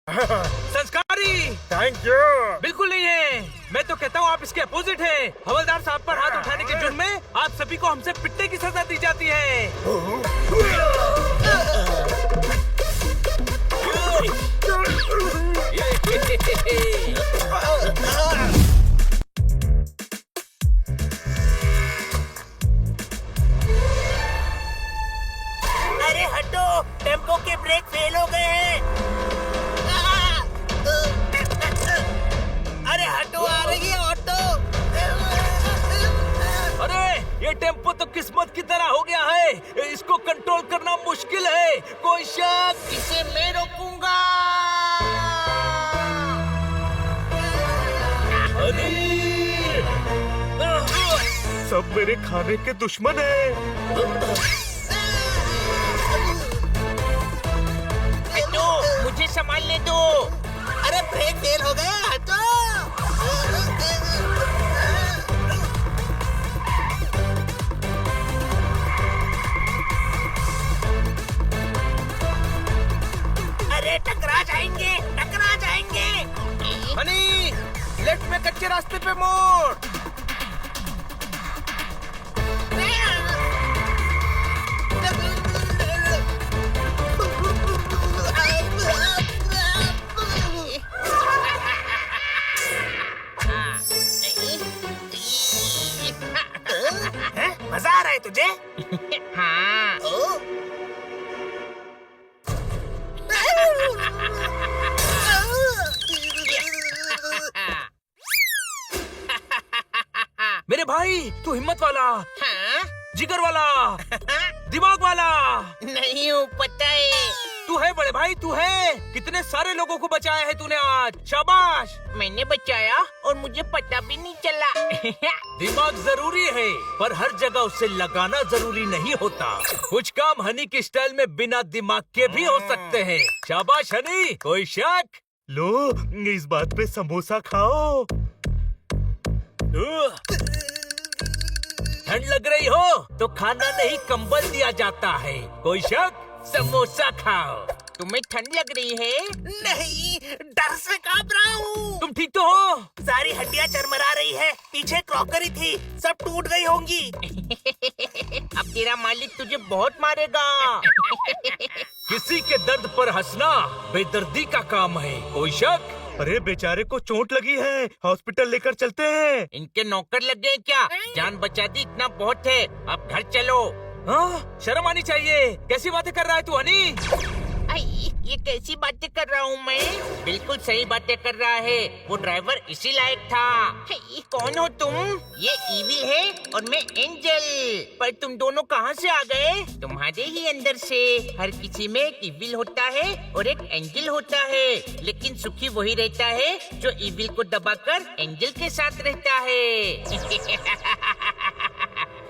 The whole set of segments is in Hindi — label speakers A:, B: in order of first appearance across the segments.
A: संस्कारी।
B: Thank you.
A: बिल्कुल नहीं है, मैं तो कहता हूँ आप इसके अपोजिट हैं। हवलदार साहब पर हाथ उठाने के जुर्म में आप सभी को हमसे पिटने की सजा दी जाती है।
C: अरे हटो, टेम्पो के ब्रेक फेल हो गए हैं। अरे हटो, आ रही है ऑटो।
A: अरे ये टेम्पो तो किस्मत की तरह हो गया है, इसको कंट्रोल करना मुश्किल है। कोई शक?
C: इसे मैं रोकूंगा।
B: सब मेरे खाने के दुश्मन हैं।
C: हटो, मुझे संभालने दो। अरे ब्रेक फेल हो गया, हटो। अरे टकरा जाएंगे, टकरा जाएंगे।
A: हनी, लेफ्ट में कच्चे रास्ते पे मोड़।
C: मजा आ रहा है तुझे? हाँ।
A: मेरे भाई, तू हिम्मत वाला,
C: हाँ?
A: जिगर वाला, दिमाग वाला
C: नहीं हूँ, पता है।
A: तू है बड़े भाई, तू है। कितने सारे लोगों को बचाया है तूने आज, शाबाश।
C: मैंने बचाया और मुझे पता भी नहीं चला।
A: दिमाग जरूरी है, पर हर जगह उसे लगाना जरूरी नहीं होता। कुछ काम हनी के स्टाइल में बिना दिमाग के भी हो सकते हैं। शाबाश हनी, कोई शक?
B: लो, इस बात पे समोसा खाओ।
A: ठंड लग रही हो तो खाना नहीं कंबल दिया जाता है। कोई शक? समोसा खाओ।
C: तुम्हें ठंड लग रही है? नहीं, डर से कांप रहा हूँ।
A: तुम ठीक तो हो?
C: सारी हड्डियाँ चरमरा रही है। पीछे क्रॉकरी थी, सब टूट गई होंगी। अब तेरा मालिक तुझे बहुत मारेगा।
A: किसी के दर्द पर हंसना बेदर्दी का काम है। कोई शक?
B: अरे बेचारे को चोट लगी है, हॉस्पिटल लेकर चलते हैं।
C: इनके नौकर लग गए क्या? जान बचा दी, इतना बहुत है। अब घर चलो।
A: हाँ, शर्म आनी चाहिए। कैसी बातें कर रहा है तू हनी?
C: ये कैसी बातें कर रहा हूँ मैं? बिल्कुल सही बातें कर रहा है। वो ड्राइवर इसी लायक था। कौन हो तुम? ये ईविल है और मैं एंजल। पर तुम दोनों कहाँ से आ गए? तुम्हारे ही अंदर से। हर किसी में एक ईविल होता है और एक एंजल होता है, लेकिन सुखी वही रहता है जो ईविल को दबाकर एंजल के साथ रहता है।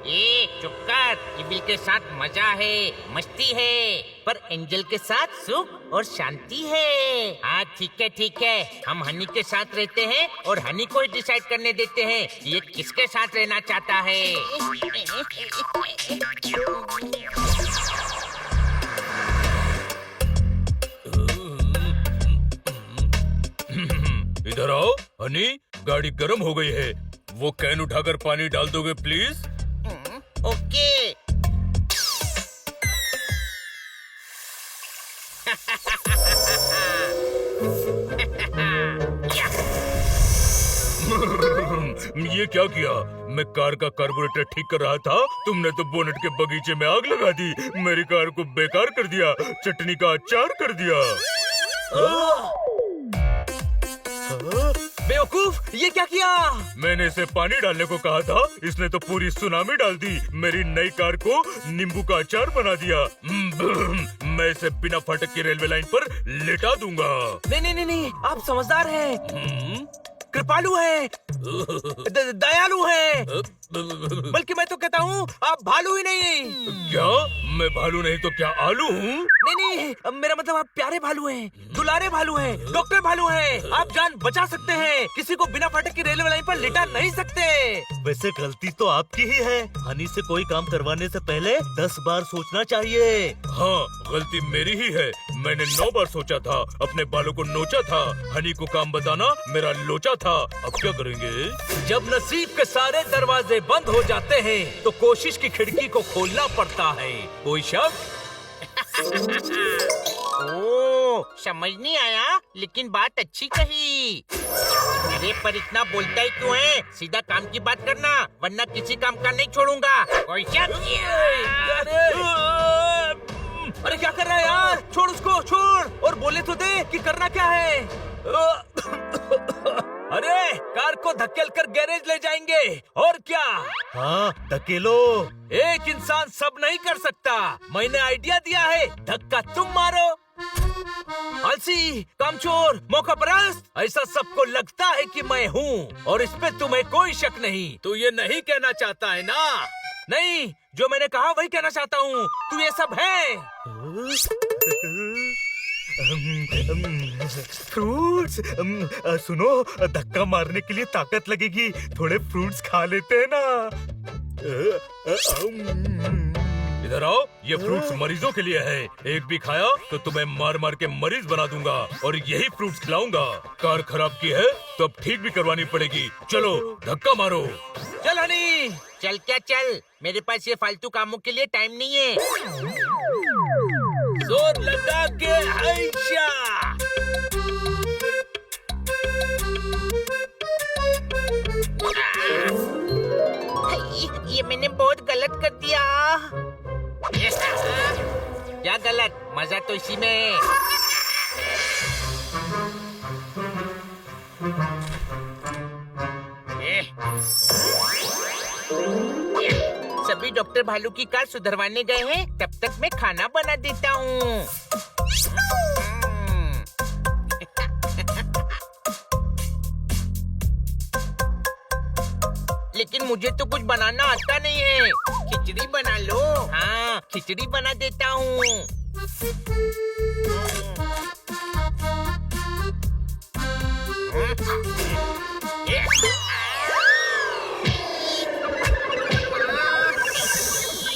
C: ये चुप कर, ईविल के साथ मजा है, मस्ती है, पर एंजल के साथ सुख और शांति है। हाँ ठीक है, हम हनी के साथ रहते हैं और हनी को ही डिसाइड करने देते हैं कि ये किसके साथ रहना चाहता है।
A: इधर आओ हनी, गाड़ी गर्म हो गई है। वो कैन उठाकर पानी डाल दोगे प्लीज?
C: ओके।
A: ये क्या किया? मैं कार का कार्बोरेटर ठीक कर रहा था, तुमने तो बोनेट के बगीचे में आग लगा दी। मेरी कार को बेकार कर दिया, चटनी का अचार कर दिया। बेवकूफ, ये क्या किया? मैंने इसे पानी डालने को कहा था, इसने तो पूरी सुनामी डाल दी। मेरी नई कार को नींबू का अचार बना दिया। मैं इसे बिना फाटक की रेलवे लाइन पर लेटा दूंगा। नहीं, आप समझदार हैं, कृपालु हैं, दयालु हैं।
B: बल्कि मैं तो कहता हूँ आप भालू ही नहीं।
A: क्या मैं भालू नहीं तो क्या आलू हूँ?
B: नहीं, मेरा मतलब आप प्यारे भालू हैं, दुलारे भालू हैं, डॉक्टर भालू हैं। आप जान बचा सकते हैं, किसी को बिना फाटक की रेलवे लाइन पर लिटा नहीं सकते। वैसे गलती तो आपकी ही है। हनी से कोई काम करवाने से पहले 10 बार सोचना चाहिए।
A: हाँ, गलती मेरी ही है। मैंने 9 बार सोचा था, अपने बालों को नोचा था। हनी को काम बताना मेरा लोचा था। अब क्या करेंगे?
B: जब नसीब के सारे दरवाजे बंद हो जाते हैं तो कोशिश की खिड़की को खोलना पड़ता है। कोई शक?
C: ओ, समझ नहीं आया, लेकिन बात अच्छी कही। अरे पर इतना बोलता ही क्यों है? सीधा काम की बात करना, वरना किसी काम का नहीं छोड़ूंगा। कोई शक?
B: अरे क्या कर रहा है यार? छोड़ उसको, छोड़। और बोले तो दे कि करना क्या है। अरे कार को धकेल कर गैरेज ले जाएंगे और क्या। हाँ, धकेलो। एक इंसान सब नहीं कर सकता। मैंने आइडिया दिया है, धक्का तुम मारो। आलसी, कामचोर, मौकापरस्त, ऐसा सबको लगता है कि मैं हूँ और इस पे तुम्हें कोई शक नहीं। तू ये नहीं कहना चाहता है ना? नहीं, जो मैंने कहा वही कहना चाहता हूँ। तू ये सब है। फ्रूट्स। सुनो, धक्का मारने के लिए ताकत लगेगी, थोड़े फ्रूट्स खा लेते हैं ना।
A: इधर आओ, ये फ्रूट्स मरीजों के लिए है। एक भी खाया तो तुम्हें मार मार के मरीज बना दूंगा और यही फ्रूट्स खिलाऊंगा। कार खराब की है तो अब ठीक भी करवानी पड़ेगी। चलो धक्का मारो।
B: चल हनी।
C: चल क्या चल, मेरे पास ये फालतू कामों के लिए टाइम नहीं है।
B: जोर लगा के आयशा।
C: ये मैंने बहुत गलत कर दिया। क्या गलत? मजा तो इसी में है। सभी डॉक्टर भालू की कार सुधरवाने गए हैं, तब तक मैं खाना बना देता हूँ। लेकिन मुझे तो कुछ बनाना आता नहीं है। खिचड़ी बना लो। हाँ, खिचड़ी बना देता हूँ।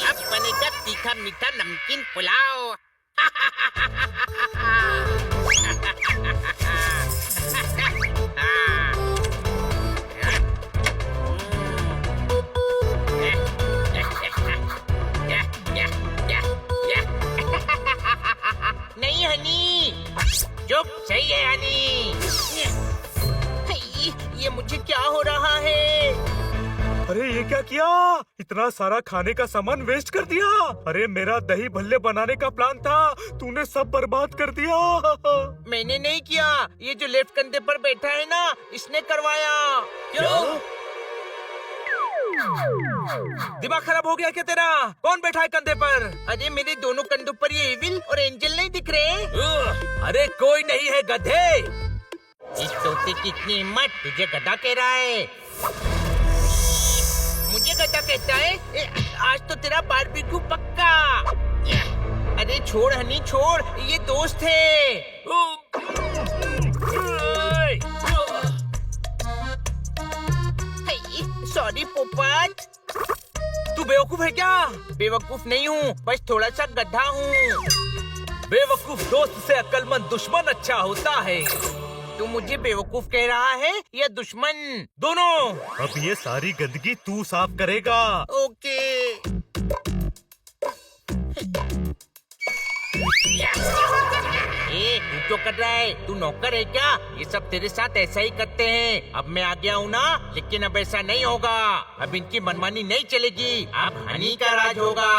C: अब बनेगा तीखा मीठा नमकीन पुलाव। नहीं हनी, चुप। सही है हनी। ये मुझे क्या हो रहा है?
B: अरे ये क्या किया? इतना सारा खाने का सामान वेस्ट कर दिया। अरे मेरा दही भल्ले बनाने का प्लान था, तूने सब बर्बाद कर दिया।
C: मैंने नहीं किया, ये जो लेफ्ट कंधे पर बैठा है ना, इसने करवाया।
B: क्यों? दिमाग खराब हो गया क्या तेरा? कौन बैठा है कंधे पर?
C: अरे मेरे दोनों कंधों पर ये एविल और एंजल नहीं दिख रहे?
B: अरे कोई नहीं है गधे।
C: इस तोते की इतनी हिम्मत, तुझे गधा कह रहा है? मुझे गधा कहता है? आज तो तेरा बारबेक्यू पक्का। अरे छोड़ हनी छोड़, ये दोस्त है। सॉरी पोपट।
B: तू बेवकूफ है क्या?
C: बेवकूफ नहीं हूँ, बस थोड़ा सा गधा हूँ।
B: बेवकूफ दोस्त से अक्लमंद दुश्मन अच्छा होता है।
C: तू मुझे बेवकूफ कह रहा है या दुश्मन?
B: दोनों। अब ये सारी गंदगी तू साफ करेगा।
C: ओके। तू क्यों कर रहा है? तू नौकर है क्या? ये सब तेरे साथ ऐसा ही करते हैं। अब मैं आ गया हूँ ना, लेकिन अब ऐसा नहीं होगा। अब इनकी मनमानी नहीं चलेगी, अब हनी का राज होगा।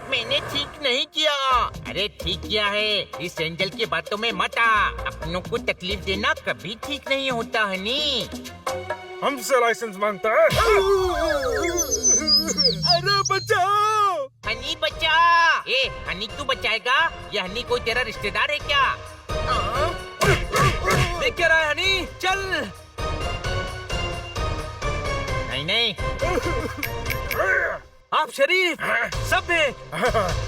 C: मैंने ठीक नहीं किया। अरे ठीक किया है, इस एंजल की बातों में मत आ। अपनों को तकलीफ देना कभी ठीक नहीं होता हनी।
D: हमसे लाइसेंस मांगता है।
B: अरे बचाओ।
C: हनी बचा। ए हनी तू बचाएगा? ये हनी कोई तेरा रिश्तेदार है क्या?
B: देख क्या रहा है हनी? चल।
C: नहीं नहीं,
B: आप शरीफ, सभ्य,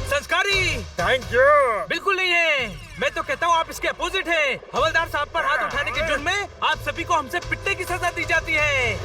B: संस्कारी
D: थैंक यू।
B: बिल्कुल नहीं है। मैं तो कहता हूँ आप इसके अपोजिट हैं। हवलदार साहब पर हाथ उठाने के जुर्म में आप सभी को हमसे पिटने की सजा दी जाती है।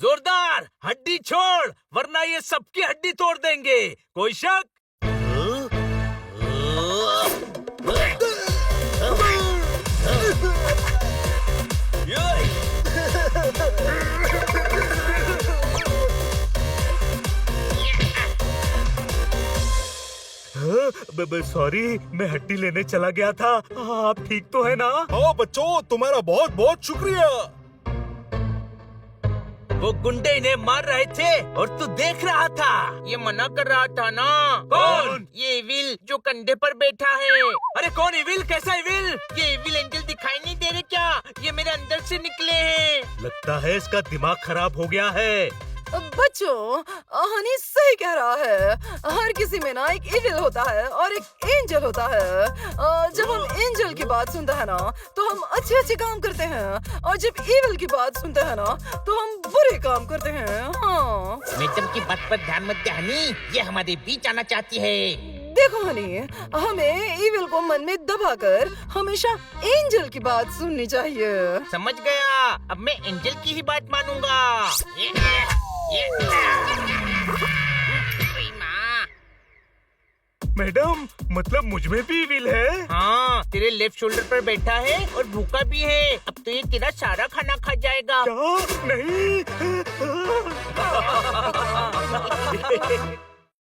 B: जोरदार हड्डी छोड़, वरना ये सबकी हड्डी तोड़ देंगे। कोई शक? सॉरी, मैं हड्डी लेने चला गया था। आप ठीक तो है ना?
D: हाँ बच्चों, तुम्हारा बहुत बहुत शुक्रिया।
B: वो गुंडे इन्हें मार रहे थे और तू देख रहा था।
C: ये मना कर रहा था ना।
B: कौन?
C: ये इविल जो कंधे पर बैठा है।
B: अरे कौन इविल? कैसा इविल?
C: ये इविल एंजल दिखाई नहीं दे रहे क्या? ये मेरे अंदर से निकले हैं।
B: लगता है इसका दिमाग खराब हो गया है।
E: बच्चों, हनी सही कह रहा है। हर किसी में ना एक इविल होता है और एक एंजल होता है। जब हम एंजल की बात सुनते हैं ना तो हम अच्छे अच्छे काम करते हैं, और जब इविल की बात सुनते हैं ना तो हम बुरे काम करते हैं। हाँ,
C: मैडम की बात पर ध्यान मत दे हनी, ये हमारे बीच आना चाहती है।
E: देखो हनी, हमें इविल को मन में दबाकर हमेशा एंजल की बात सुननी चाहिए।
C: समझ गया, अब मैं एंजल की ही बात मानूंगा।
A: मैडम, मतलब मुझ में भी विल है?
C: हाँ, तेरे लेफ्ट शोल्डर पर बैठा है और भूखा भी है। अब तो ये तेरा सारा खाना खा जाएगा।
A: क्या? नहीं।